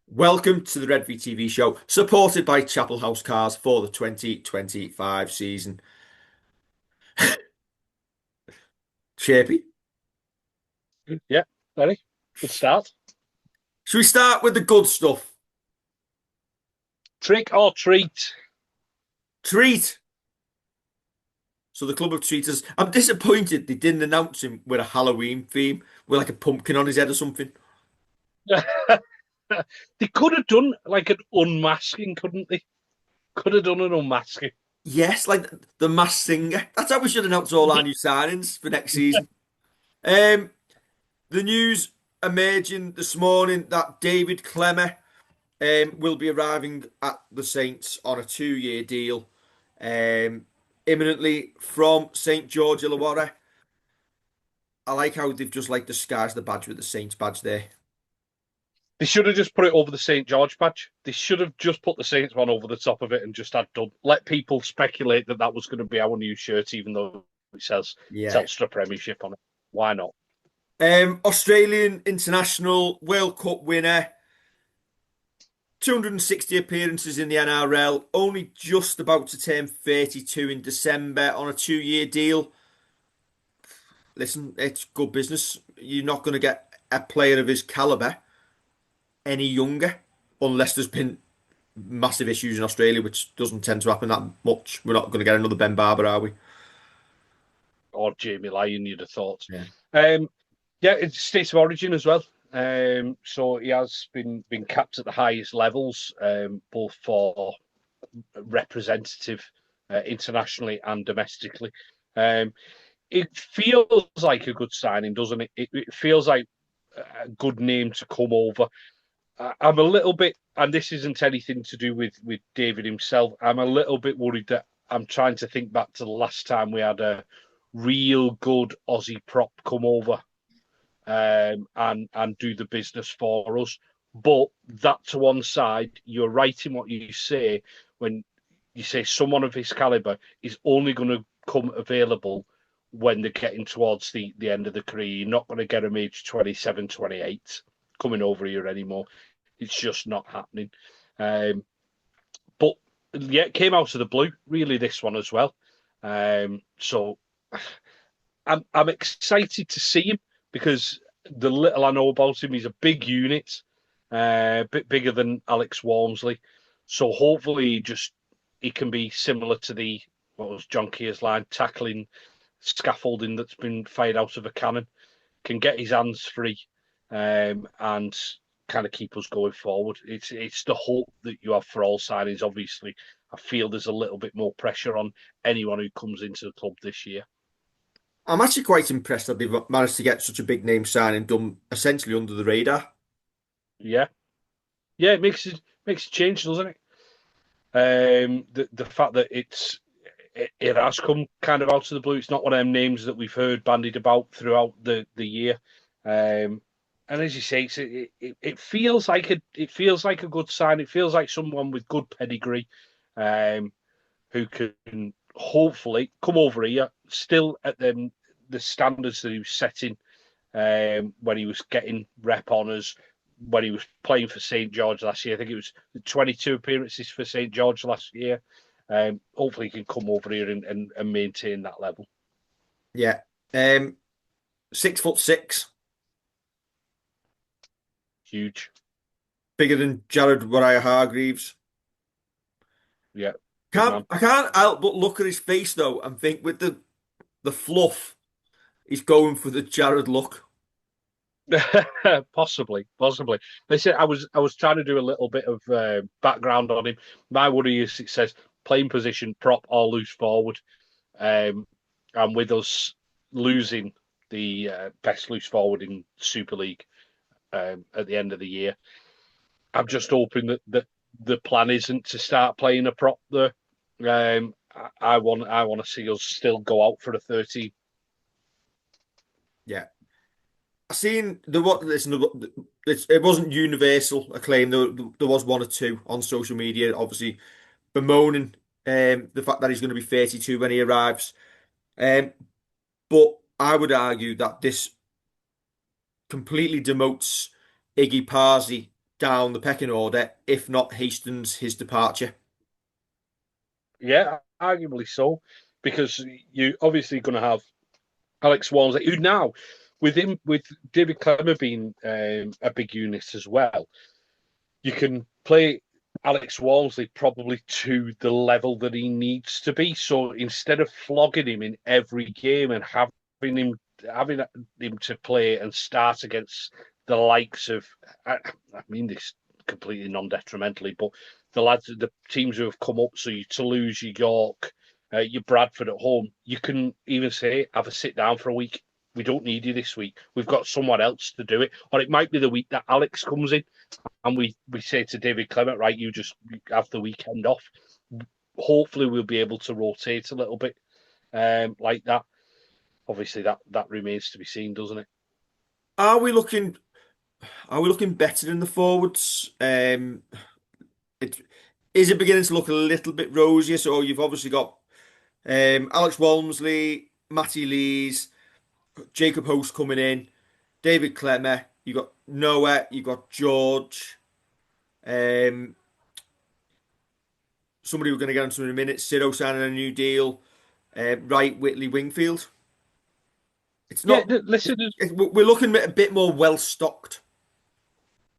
Welcome to the Redvee TV Show, supported by Chapel House Cars for the 2025 season. Shapey. Yeah, ready? Good start. Should we start with the good stuff? Trick or treat? Treat. So the club have treated us. I'm disappointed they didn't announce him with a Halloween theme, with like a pumpkin on his head or something. They could have done like an unmasking, couldn't they? Could have done an unmasking. Yes, like the Masked Singer. That's how we should announce all our new signings for next season. Um, the news emerging this morning that David Klemmer will be arriving at the Saints on a 2-year deal, um, imminently from St George Illawarra. I like how they've just like disguised the badge with the Saints badge there. They should have just put it over the St. George badge. They should have just put the Saints one over the top of it and just had done. Let people speculate that that was going to be our new shirt, even though it says Yeah. Telstra Premiership on it. Why not? Australian international World Cup winner, 260 appearances in the NRL, only just about to turn 32 in December on a 2-year deal. Listen, it's good business. You're not going to get a player of his caliber any younger unless there's been massive issues in Australia, which doesn't tend to happen that much. We're not going to get another Ben Barber, are we? Or Jamie Lyon, you'd have thought. Yeah. Um, yeah, it's states of origin as well. So he has been capped at the highest levels, both for representative internationally and domestically. Um, it feels like a good signing, doesn't it? It feels like a good name to come over. I'm a little bit, and this isn't anything to do with David himself. I'm a little bit worried that I'm trying to think back to the last time we had a real good Aussie prop come over and do the business for us. But that to one side, you're right in what you say when you say someone of his caliber is only going to come available when they're getting towards the end of the career. You're not going to get them age 27, 28 coming over here anymore. It's just not happening. Um, but yeah, it came out of the blue, really, this one as well. So I'm excited to see him because the little I know about him, he's a big unit, a bit bigger than Alex Walmsley. So hopefully, just he can be similar to the what was John Keir's line, tackling scaffolding that's been fired out of a cannon. Can get his hands free and kind of keep us going forward. It's the hope that you have for all signings. Obviously, I feel there's a little bit more pressure on anyone who comes into the club this year. I'm actually quite impressed that they've managed to get such a big name signing done essentially under the radar. Yeah, yeah, it makes a change, doesn't it? The fact that it has come kind of out of the blue. It's not one of them names that we've heard bandied about throughout the year. Um, and as you say, it feels like a good sign. It feels like someone with good pedigree, um, who can hopefully come over here still at the standards that he was setting when he was getting rep honours, when he was playing for St George last year. I think it was 22 appearances for St George last year. Hopefully, he can come over here and maintain that level. Yeah. 6'6", Huge. bigger than Jared Hargreaves. Yeah, big Can't man. I can't help but look at his face though and think with the fluff, he's going for the Jared look. Possibly. They said I was trying to do a little bit of background on him. My worry is it says playing position, prop or loose forward. Um, and with us losing the best loose forward in Super League at the end of the year, I'm just hoping that the plan isn't to start playing a prop there. I want to see us still go out for a 30. Yeah. I seen the what listen it wasn't universal acclaim. There was one or two on social media, obviously bemoaning the fact that he's going to be 32 when he arrives. Um, but I would argue that this completely demotes Iggy Parsi down the pecking order, if not hastens his departure. Yeah, arguably so, because you obviously going to have Alex Walmsley, who now with David Klemmer being a big unit as well, you can play Alex Walmsley probably to the level that he needs to be. So instead of flogging him in every game and having him to play and start against the likes of, I mean this completely non-detrimentally, but the teams who have come up, so you Toulouse, your York, your Bradford at home, you can even say, have a sit down for a week. We don't need you this week. We've got someone else to do it. Or it might be the week that Alex comes in and we say to David Klemmer, right, you just have the weekend off. Hopefully we'll be able to rotate a little bit like that. Obviously that remains to be seen, doesn't it? Are we looking? Are we looking better in the forwards? It is it beginning to look a little bit rosier. So you've obviously got Alex Walmsley, Matty Lees, Jacob Host coming in, David Klemmer. You got Noah. You got George. Um, Somebody we're going to get into in a minute. Sido signing a new deal. Wright, Whitley, Wingfield. It's Yeah, not. listen, We're looking at a bit more well stocked.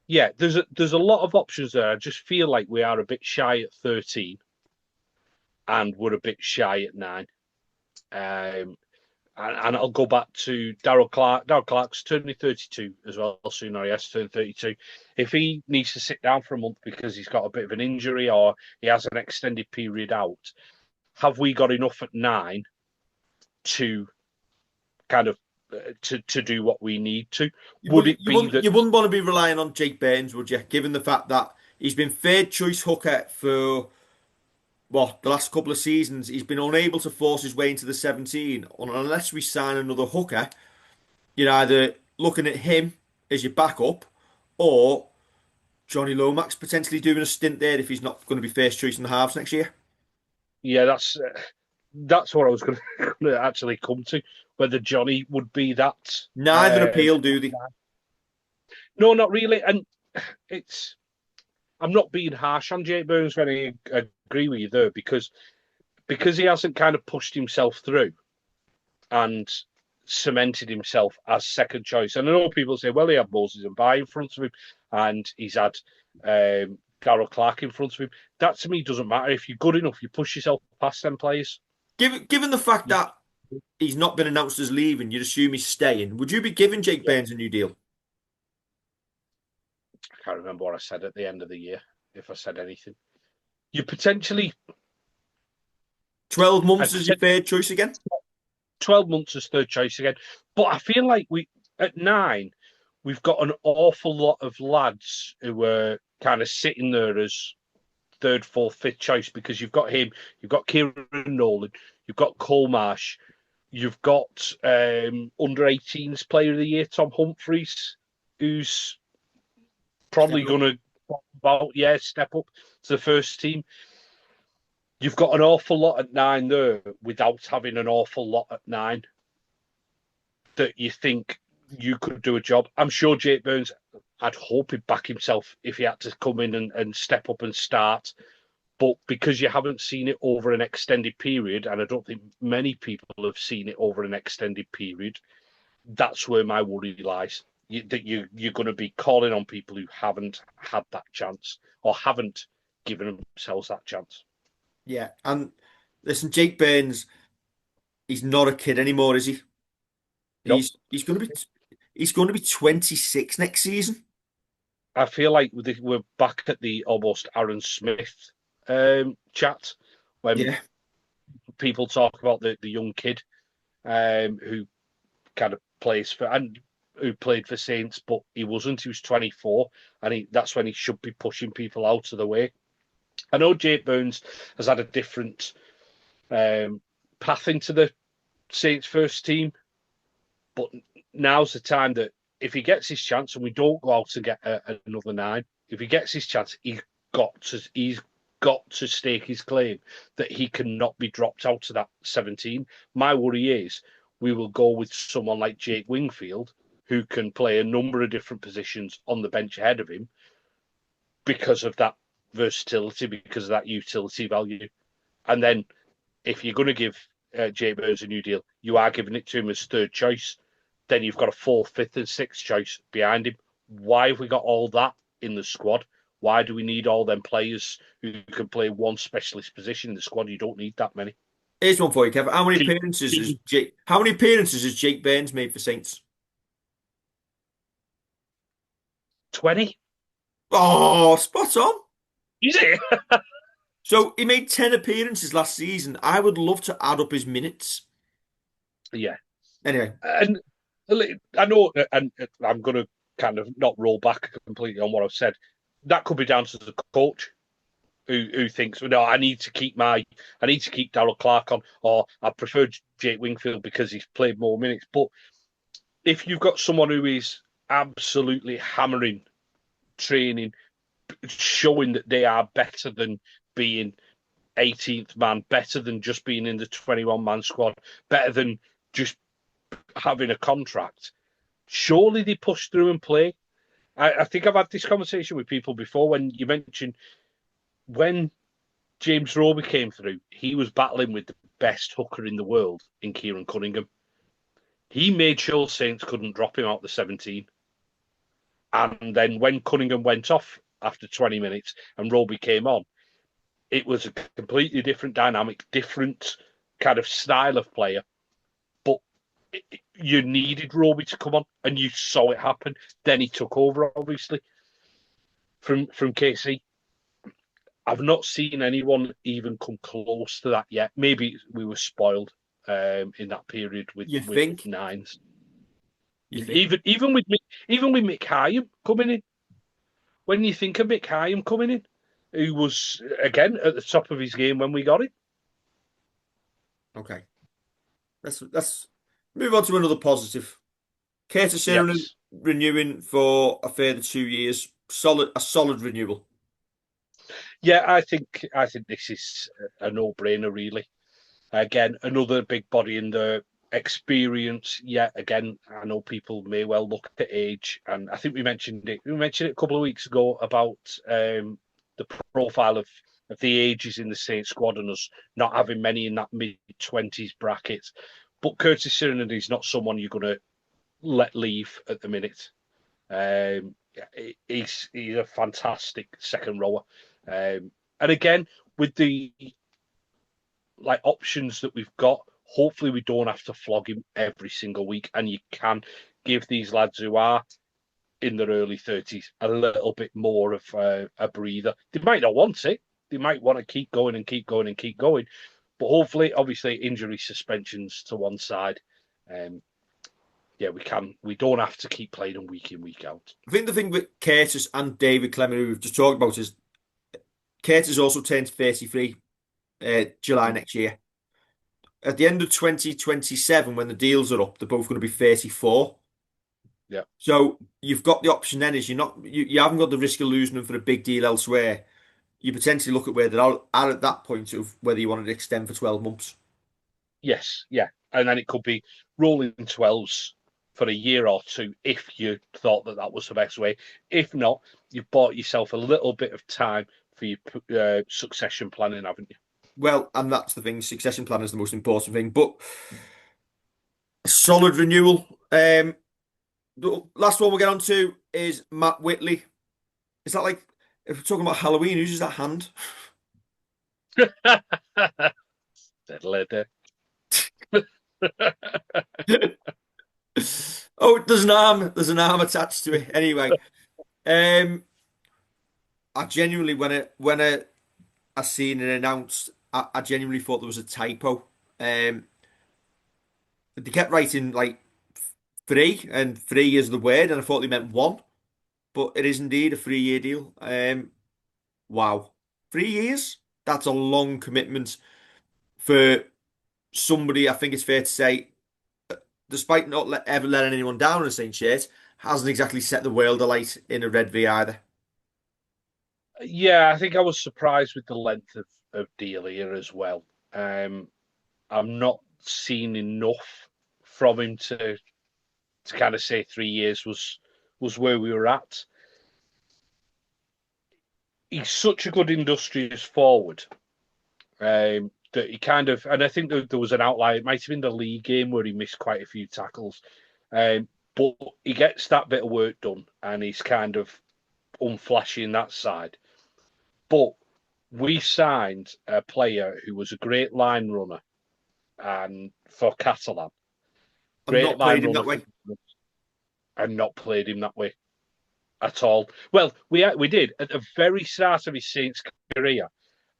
yeah, there's a lot of options there. I just feel like we are a bit shy at 13 and we're a bit shy at 9. Um, and I'll go back to Darryl Clark. Darryl Clark's turning 32 as well soon, or he has to turn 32. If he needs to sit down for a month because he's got a bit of an injury or he has an extended period out, have we got enough at 9 to kind of to do what we need to? Would it be that? You wouldn't want to be relying on Jake Burns, would you? Given the fact that he's been third choice hooker for the last couple of seasons, he's been unable to force his way into the 17. Unless we sign another hooker, you're either looking at him as your backup, or Johnny Lomax potentially doing a stint there if he's not going to be first choice in the halves next year. Yeah, that's what I was going to actually come to. Whether Johnny would be that. Neither appeal, do they? No, not really. And it's I'm not being harsh on Jake Burns when I agree with you there because he hasn't kind of pushed himself through and cemented himself as second choice. And I know people say, well, he had Moses and Bay in front of him, and he's had Darryl Clark in front of him. That to me doesn't matter. If you're good enough, you push yourself past them players. Given the fact that he's not been announced as leaving, you'd assume he's staying. Would you be giving Jake Burns a new deal? I can't remember what I said at the end of the year, if I said anything. You potentially 12 months is your third choice again? 12 months as third choice again. But I feel like we at 9, we've got an awful lot of lads who were kind of sitting there as third, fourth, fifth choice because you've got him, you've got Kieran Nolan, you've got Cole Marsh, you've got under 18s player of the year, Tom Humphreys, who's probably going to step up to the first team. You've got an awful lot at 9 there without having an awful lot at 9 that you think you could do a job. I'm sure Jake Burns, I'd hope he'd back himself if he had to come in and step up and start. But because you haven't seen it over an extended period, and I don't think many people have seen it over an extended period, that's where my worry lies. You're going to be calling on people who haven't had that chance or haven't given themselves that chance. Yeah, and listen, Jake Burns, he's not a kid anymore, is he? Nope. He's going to be 26 next season. I feel like we're back at the almost Aaron Smith chat when people talk about the young kid who kind of plays for and who played for Saints, but he wasn't. He was 24, and that's when he should be pushing people out of the way. I know Jake Burns has had a different path into the Saints first team, but now's the time that if he gets his chance and we don't go out and get another 9, if he gets his chance, he's got to stake his claim that he cannot be dropped out to that 17. My worry is we will go with someone like Jake Wingfield, who can play a number of different positions on the bench ahead of him, because of that versatility, because of that utility value. And then if you're going to give Jay Burns a new deal, you are giving it to him as third choice. Then you've got a fourth, fifth, and sixth choice behind him. Why have we got all that in the squad? Why do we need all them players who can play one specialist position in the squad? You don't need that many. Here's one for you, Kevin. How many appearances has Jake Burns made for Saints? 20? Oh, spot on. Is it? So he made 10 appearances last season. I would love to add up his minutes. Yeah. Anyway, And I know, and I'm going to kind of not roll back completely on what I've said. That could be down to the coach who thinks, well, no, I need to keep Darrell Clark on, or I prefer Jake Wingfield because he's played more minutes. But if you've got someone who is absolutely hammering training, showing that they are better than being 18th man, better than just being in the 21-man squad, better than just having a contract, surely they push through and play. I think I've had this conversation with people before when you mentioned when James Roby came through, he was battling with the best hooker in the world in Kieran Cunningham. He made sure Saints couldn't drop him out the 17. And then when Cunningham went off after 20 minutes and Roby came on, it was a completely different dynamic, different kind of style of player. But you needed Roby to come on, and you saw it happen. Then he took over, obviously, from KC. I've not seen anyone even come close to that yet. Maybe we were spoiled in that period with nines. Even with Mick Hyam coming in. When you think of Mick Hyam coming in, who was again at the top of his game when we got him. Okay, let's move on to another positive. Curtis Sironen renewing for a further 2 years. A solid renewal. Yeah, I think this is a no-brainer, really. Again, another big body in the experience. Yeah, again, I know people may well look at age, and I think we mentioned it. We mentioned it a couple of weeks ago about the profile of the ages in the Saints squad and us not having many in that mid-20s bracket. But Curtis Sironen is not someone you're going to let leave at the minute. He's a fantastic second rower. And again, with the options that we've got, hopefully we don't have to flog him every single week, and you can give these lads who are in their early 30s a little bit more of a breather. They might not want it. They might want to keep going and keep going and keep going. But hopefully, obviously, injury suspensions to one side. We can. We don't have to keep playing them week in, week out. I think the thing with Curtis and David Klemmer, who we've just talked about, is Curtis also turns 33 July next year. At the end of 2027, when the deals are up, they're both going to be 34. Yeah. So you've got the option then is you haven't got the risk of losing them for a big deal elsewhere. You potentially look at where they are at that point of whether you want to extend for 12 months. Yes, yeah. And then it could be rolling 12s for a year or two if you thought that was the best way. If not, you've bought yourself a little bit of time for your succession planning, haven't you? Well, and that's the thing. Succession plan is the most important thing. But a solid renewal. The last one we'll get on to is Matt Whitley. Is that like, if we're talking about Halloween, who's that hand? Oh, there's an arm. There's an arm attached to it. Anyway, I genuinely I seen it announced, I genuinely thought there was a typo. They kept writing like three, and three is the word, and I thought they meant one, but it is indeed a 3 year deal. Wow, 3 years? That's a long commitment for somebody. I think it's fair to say, despite not ever letting anyone down in a Saint shirt, hasn't exactly set the world alight in a Redvee either. Yeah, I think I was surprised with the length of deal here as well. I'm not seeing enough from him to kind of say 3 years was where we were at. he's such a good industrious forward that he kind of, and I think there was an outlier. It might have been the league game where he missed quite a few tackles, but he gets that bit of work done, and he's kind of unflashy in that side. But we signed a player who was a great line runner and for Catalan, I'm great not line played him runner that for, way. and not played him that way at all. Well, we did at the very start of his Saints career,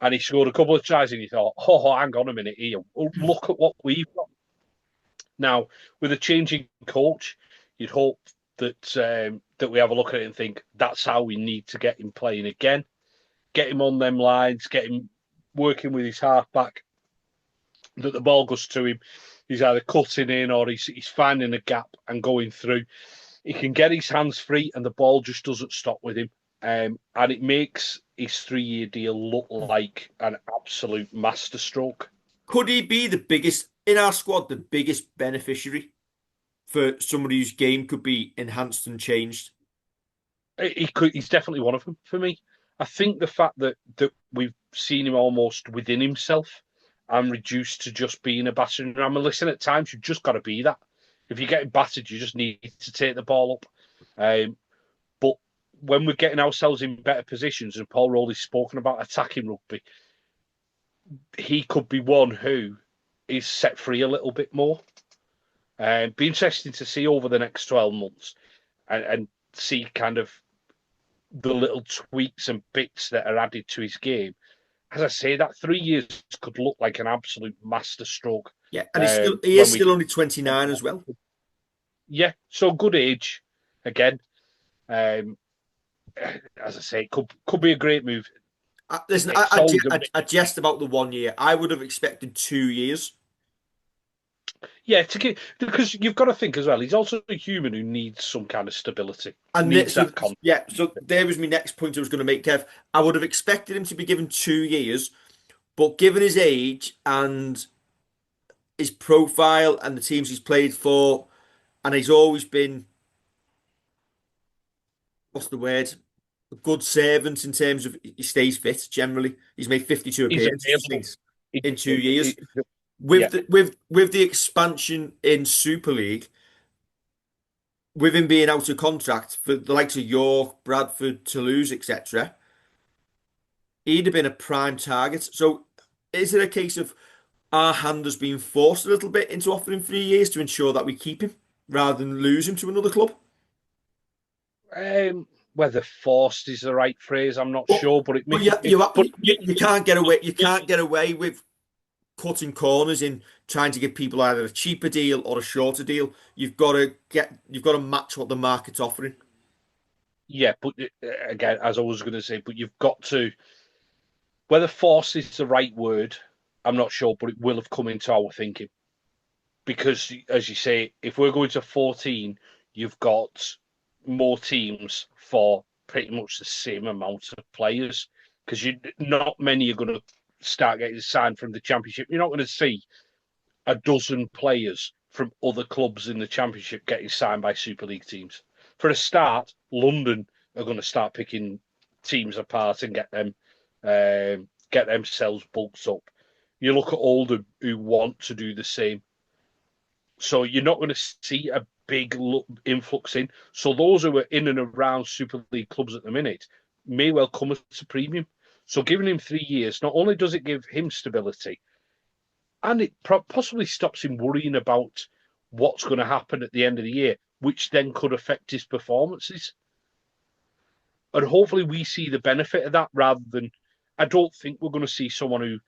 and he scored a couple of tries, and you thought, "Oh, hang on a minute here, look at what we've got now." With a changing coach, you'd hope that we have a look at it and think that's how we need to get him playing again, get him on them lines, get him working with his halfback. That the ball goes to him, he's either cutting in or he's finding a gap and going through. He can get his hands free, and the ball just doesn't stop with him. And it makes his 3 year deal look like an absolute masterstroke. Could he be the biggest in our squad, the biggest beneficiary for somebody whose game could be enhanced and changed? He's definitely one of them for me. I think the fact that we've seen him almost within himself and reduced to just being a battering ram. And listen, at times you've just got to be that. If you're getting battered, you just need to take the ball up. But when we're getting ourselves in better positions, and Paul Rowley's spoken about attacking rugby, he could be one who is set free a little bit more. Be interesting to see over the next 12 months and see kind of the little tweaks and bits that are added to his game. As I say, that 3 years could look like an absolute masterstroke. Yeah, and he is When we, still only 29 as well. yeah, so good age again. Um, as I say, it could be a great move. Listen, It's always a I jest about the 1 year. I would have expected 2 years. yeah to get because you've got to think as well. He's also a human who needs some kind of stability, And needs so, that con. yeah, so there was my next point I was going to make, Kev. I would have expected him to be given 2 years, but given his age and his profile and the teams he's played for, and he's always been, what's the word? A good servant in terms of he stays fit generally. He's made 52 He's appearances for available. Saints It, in two it, years. it, yeah, With the expansion in Super League, with him being out of contract for the likes of York, Bradford, Toulouse, etc., he'd have been a prime target. So is it a case of our hand has been forced a little bit into offering 3 years to ensure that we keep him rather than lose him to another club? whether forced is the right phrase, I'm not But sure, but it but makes. you can't get away. You can't get away with cutting corners in trying to give people either a cheaper deal or a shorter deal. You've got to match what the market's offering. Yeah, but again, as I was going to say, but you've got to whether force is the right word. I'm not sure, but it will have come into our thinking because, as you say, if we're going to 14, you've got more teams for pretty much the same amount of players because you not many are going to start getting signed from the championship. You're not going to see a dozen players from other clubs in the championship getting signed by Super League teams. For a start, London are going to start picking teams apart and get themselves bulked up. You look at Oldham who want to do the same, so you're not going to see a big influx in. So those who are in and around Super League clubs at the minute may well come at a premium. So giving him 3 years, not only does it give him stability, and it possibly stops him worrying about what's going to happen at the end of the year, which then could affect his performances. And hopefully, we see the benefit of that rather than. I don't think we're going to see someone who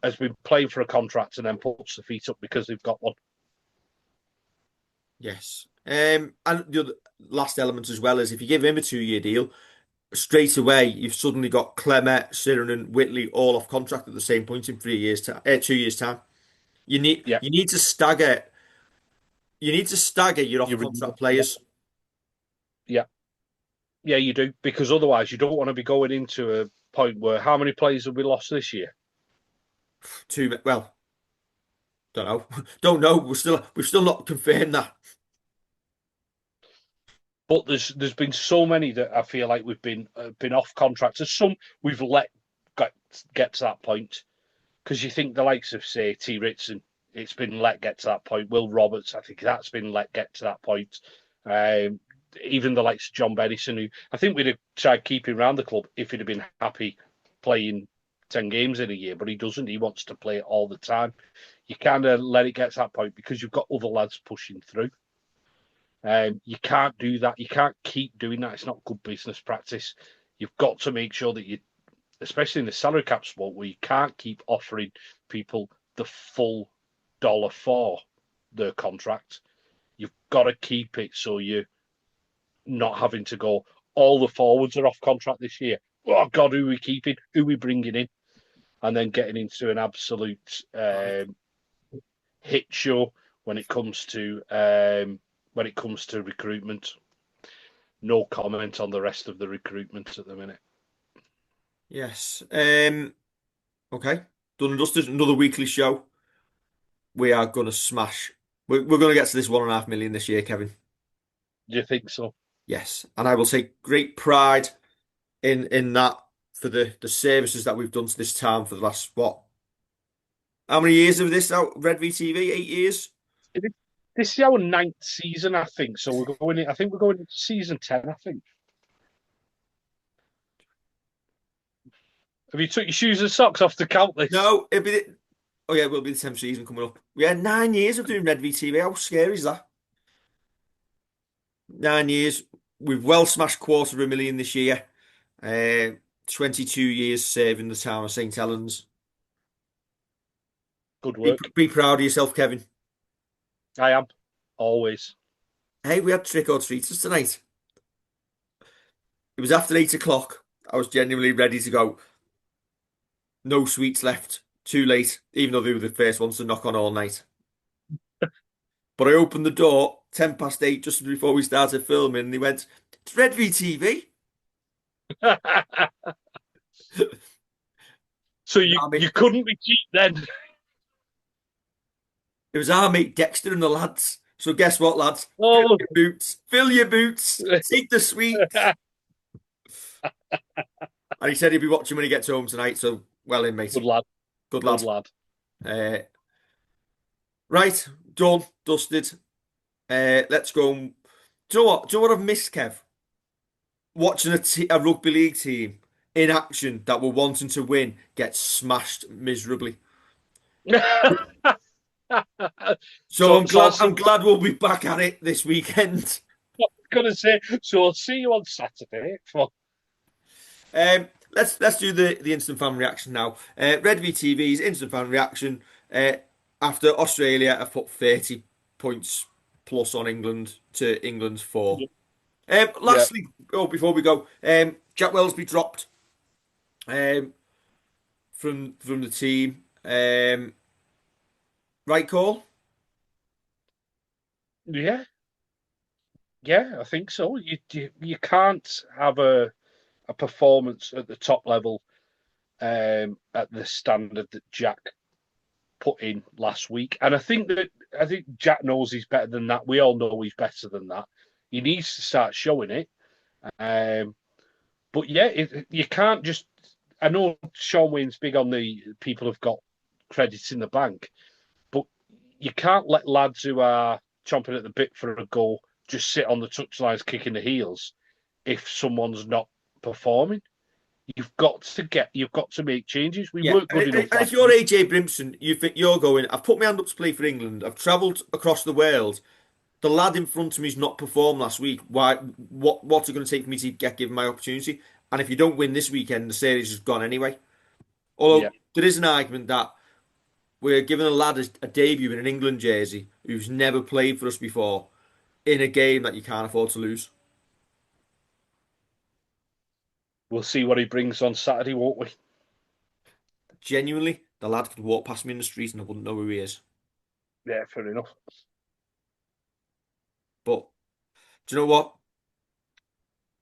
has been playing for a contract and then puts the feet up because they've got one. Yes. And the other, last element as well is if you give him a 2 year deal, straight away you've suddenly got Klemmer, Sironen, Whitley all off contract at the same point in 3 years time, 2 years time. Yeah, You need to stagger your off you contract players. yeah, yeah, you do because otherwise you don't want to be going into a point where how many players have we lost this year? Well, don't know. Don't know. We've still not confirmed that. But there's been so many that I feel like we've been off contract. There's some we've let get to that point because you think the likes of say T Ritson, it's been let get to that point. Will Roberts, I think that's been let get to that point. Um, Even the likes of John Bennison, who I think we'd have tried keeping around the club if he'd have been happy playing 10 games in a year, but he doesn't. He wants to play it all the time. You kind of let it get to that point because you've got other lads pushing through. You can't do that. You can't keep doing that. It's not good business practice. You've got to make sure that you, especially in the salary cap sport, where you can't keep offering people the full dollar for their contract. You've got to keep it so you're not having to go, all the forwards are off contract this year. Oh, God, who are we keeping? Who are we bringing in? And then getting into an absolute hit show when it comes to recruitment. No comment on the rest of the recruitment at the minute. Yes. Okay. Done and dusted. Another weekly show. We are going to smash. We're going to get to this 1.5 million this year, Kevin. Do you think so? Yes. And I will take great pride in that for the services that we've done to this town for the last, what? How many years of this out? Redvee TV? 8 years? This is our ninth season, I think. So we're going. I think we're going into season 10. I think. Have you took your shoes and socks off to count this? No, it'll be oh yeah, it will be the 10th season coming up. Yeah, 9 years of doing Redvee TV. How scary is that? 9 years. We've well smashed 250,000 this year. 22 years serving the town of St. Helens. Good Be, work. be proud of yourself, Kevin. I am always. Hey, we had trick or treaters tonight. It was after 8 o'clock. I was genuinely ready to go. No sweets left. Too late, even though they were the first ones to knock on all night. But I opened the door 8:10, just before we started filming, and they went, "It's Redvee TV." So you couldn't be cheap then. It was our mate Dexter and the lads. So guess what, lads? Fill Oh, your boots. Fill your boots. Take the sweets. And he said he'd be watching when he gets home tonight. So well in, mate. good lad. Good Good lad. lad. Uh, right, done, dusted. Let's go. Do you know what? Do you know what I've missed, Kev? Watching a rugby league team in action that were wanting to win get smashed miserably. So so, I'm so I'll glad. see, I'm glad we'll be back at it this weekend. gonna say. So I'll see you on Saturday. Let's do the instant fan reaction now. Redvee TV's instant fan reaction after Australia have put 30 points plus on England to England's 4. Yeah. Lastly, before we go, Jack Wellesby dropped um, from the team. Right call? Yeah. Yeah, I think so. You can't have a performance at the top level at the standard that Jack put in last week. And I think Jack knows he's better than that. We all know he's better than that. He needs to start showing it. Um, but yeah, you can't just. I know Sean Wayne's big on the people have got credits in the bank, but you can't let lads who are chomping at the bit for a goal just sit on the touchlines kicking the heels if someone's not performing. You've got to make changes. We Yeah, weren't and, good and enough and if last you're week. AJ Brimson, you think you're going, I've put my hand up to play for England, I've travelled across the world. The lad in front of me's not performed last week. Why? What's it going to take for me to get given my opportunity? And if you don't win this weekend, the series is gone anyway. Yeah, Although there is an argument that we're giving a lad a debut in an England jersey who's never played for us before in a game that you can't afford to lose. we'll see what he brings on Saturday, won't we? Genuinely, the lad could walk past me in the street and I wouldn't know who he is. Yeah, fair enough. But do you know what?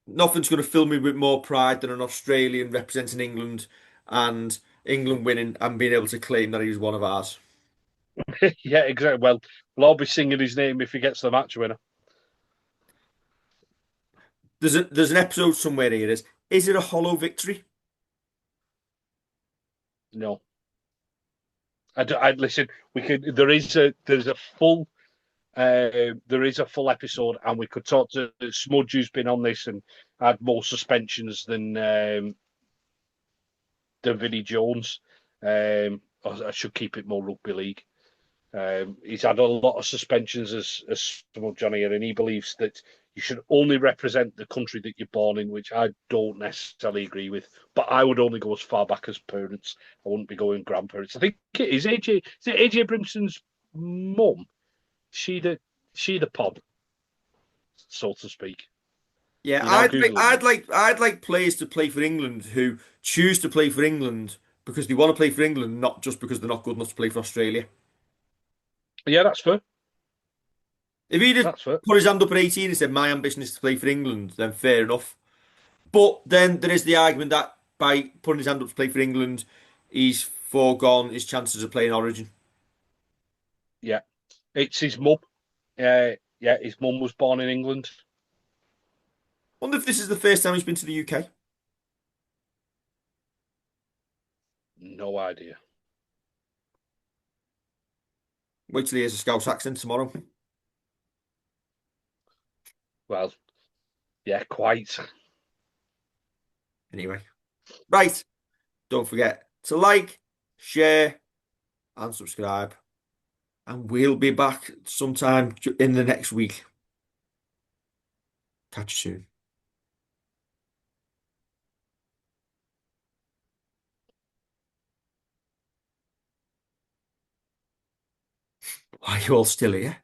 Nothing's going to fill me with more pride than an Australian representing England and England winning and being able to claim that he was one of ours. Yeah, exactly. Well, we'll all be singing his name if he gets the match winner. there's an episode somewhere here. Is it a hollow victory? No. I listen. We could. There is a full episode, and we could talk to Smudge, who's been on this and had more suspensions than Vinnie Jones. I should keep it more rugby league. He's had a lot of suspensions as Smudge on here, and he believes that you should only represent the country that you're born in, which I don't necessarily agree with. But I would only go as far back as parents. I wouldn't be going grandparents. I think it is AJ. Is it AJ Brimson's mum? She the pod, so to speak. Yeah, You're now googling me. I'd like players to play for England who choose to play for England because they want to play for England, not just because they're not good enough to play for Australia. Yeah, that's fair. If he'd have That's fair. put his hand up at 18 and said, "My ambition is to play for England," then fair enough. But then there is the argument that by putting his hand up to play for England, he's foregone his chances of playing Origin. Yeah, it's his mum. Yeah, his mum was born in England. Wonder if this is the first time he's been to the UK. No idea. Wait till he hears a Scouse accent tomorrow. Well, yeah, quite. Anyway, right. Don't forget to like, share, and subscribe. And we'll be back sometime in the next week. Catch you soon. Why are you all still here?